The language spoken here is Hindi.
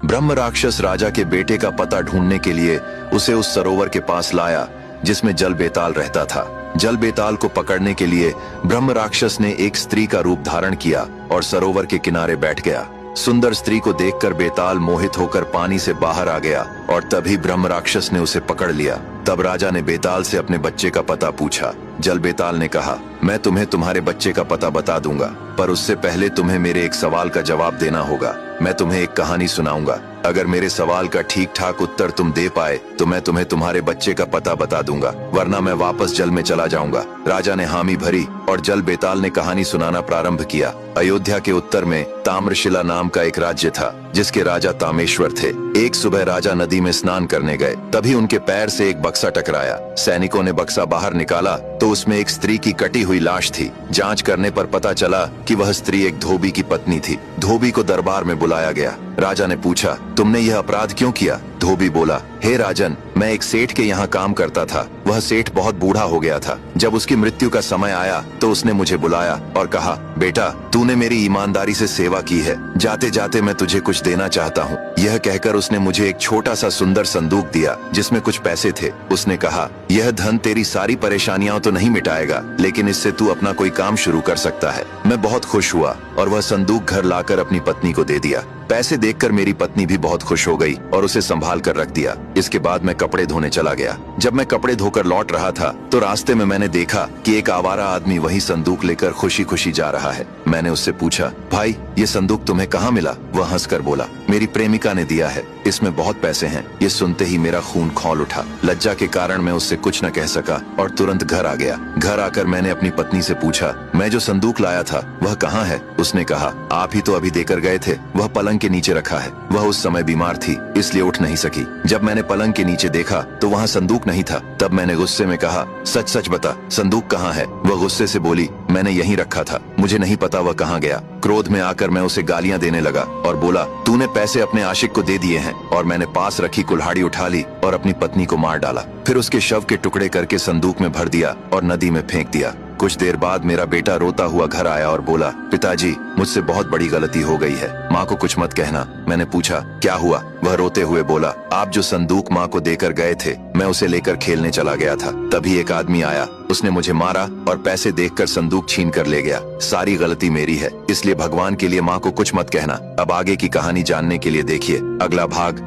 ब्रह्म राक्षस राजा के बेटे का पता ढूंढने के लिए उसे उस सरोवर के पास लाया जिसमें जल बेताल रहता था। जल बेताल को पकड़ने के लिए ब्रह्म राक्षस ने एक स्त्री का रूप धारण किया और सरोवर के किनारे बैठ गया। सुंदर स्त्री को देखकर बेताल मोहित होकर पानी से बाहर आ गया और तभी ब्रह्म राक्षस ने उसे पकड़ लिया। तब राजा ने बेताल से अपने बच्चे का पता पूछा। जल बेताल ने कहा, मैं तुम्हें तुम्हारे बच्चे का पता बता दूंगा, पर उससे पहले तुम्हें मेरे एक सवाल का जवाब देना होगा। मैं तुम्हें एक कहानी सुनाऊंगा। अगर मेरे सवाल का ठीक ठाक उत्तर तुम दे पाए तो मैं तुम्हें तुम्हारे बच्चे का पता बता दूंगा, वरना मैं वापस जल में चला जाऊंगा। राजा ने हामी भरी और जल बेताल ने कहानी सुनाना प्रारंभ किया। अयोध्या के उत्तर में ताम्रशिला नाम का एक राज्य था जिसके राजा तामेश्वर थे। एक सुबह राजा नदी में स्नान करने गए, तभी उनके पैर से एक बक्सा टकराया। सैनिकों ने बक्सा बाहर निकाला तो उसमें एक स्त्री की कटी हुई लाश थी। जांच करने पर पता चला कि वह स्त्री एक धोबी की पत्नी थी। धोबी को दरबार में बुलाया गया। राजा ने पूछा, तुमने यह अपराध क्यों किया? धोबी बोला, हे राजन, मैं एक सेठ के यहाँ काम करता था। वह सेठ बहुत बूढ़ा हो गया था। जब उसकी मृत्यु का समय आया तो उसने मुझे बुलाया और कहा, बेटा, तूने मेरी ईमानदारी से सेवा की है, जाते जाते मैं तुझे कुछ देना चाहता हूँ। यह कहकर उसने मुझे एक छोटा सा सुंदर संदूक दिया जिसमें कुछ पैसे थे। उसने कहा, यह धन तेरी सारी परेशानियां तो नहीं मिटाएगा, लेकिन इससे तू अपना कोई काम शुरू कर सकता है। मैं बहुत खुश हुआ और वह संदूक घर लाकर अपनी पत्नी को दे दिया। पैसे देखकर मेरी पत्नी भी बहुत खुश हो गई और उसे संभाल कर रख दिया। इसके बाद मैं कपड़े धोने चला गया। जब मैं कपड़े धोकर लौट रहा था तो रास्ते में मैंने देखा कि एक आवारा आदमी वही संदूक लेकर खुशी खुशी जा रहा है। मैंने उससे पूछा, भाई, ये संदूक तुम्हें कहाँ मिला? वह हंसकर बोला, मेरी प्रेमिका ने दिया है, इसमें बहुत पैसे हैं। ये सुनते ही मेरा खून खौल उठा। लज्जा के कारण मैं उससे कुछ न कह सका और तुरंत घर आ गया। घर आकर मैंने अपनी पत्नी से पूछा, मैं जो संदूक लाया था वह कहाँ है? उसने कहा, आप ही तो अभी देकर गए थे, वह पलंग के नीचे रखा है। वह उस समय बीमार थी, इसलिए उठ नहीं सकी। जब मैंने पलंग के नीचे देखा तो वहाँ संदूक नहीं था। तब मैंने गुस्से में कहा, सच सच बता, संदूक कहाँ है? वह गुस्से से बोली, मैंने यहीं रखा था, मुझे नहीं पता वह कहाँ गया। क्रोध में आकर मैं उसे गालियां देने लगा और बोला, तूने पैसे अपने आशिक को दे दिए हैं। और मैंने पास रखी कुल्हाड़ी उठा ली और अपनी पत्नी को मार डाला। फिर उसके शव के टुकड़े करके संदूक में भर दिया और नदी में फेंक दिया। कुछ देर बाद मेरा बेटा रोता हुआ घर आया और बोला, पिताजी, मुझसे बहुत बड़ी गलती हो गई है, माँ को कुछ मत कहना। मैंने पूछा, क्या हुआ? वह रोते हुए बोला, आप जो संदूक माँ को देकर गए थे, मैं उसे लेकर खेलने चला गया था। तभी एक आदमी आया, उसने मुझे मारा और पैसे देखकर संदूक छीन कर ले गया। सारी गलती मेरी है, इसलिए भगवान के लिए माँ को कुछ मत कहना। अब आगे की कहानी जानने के लिए देखिए अगला भाग।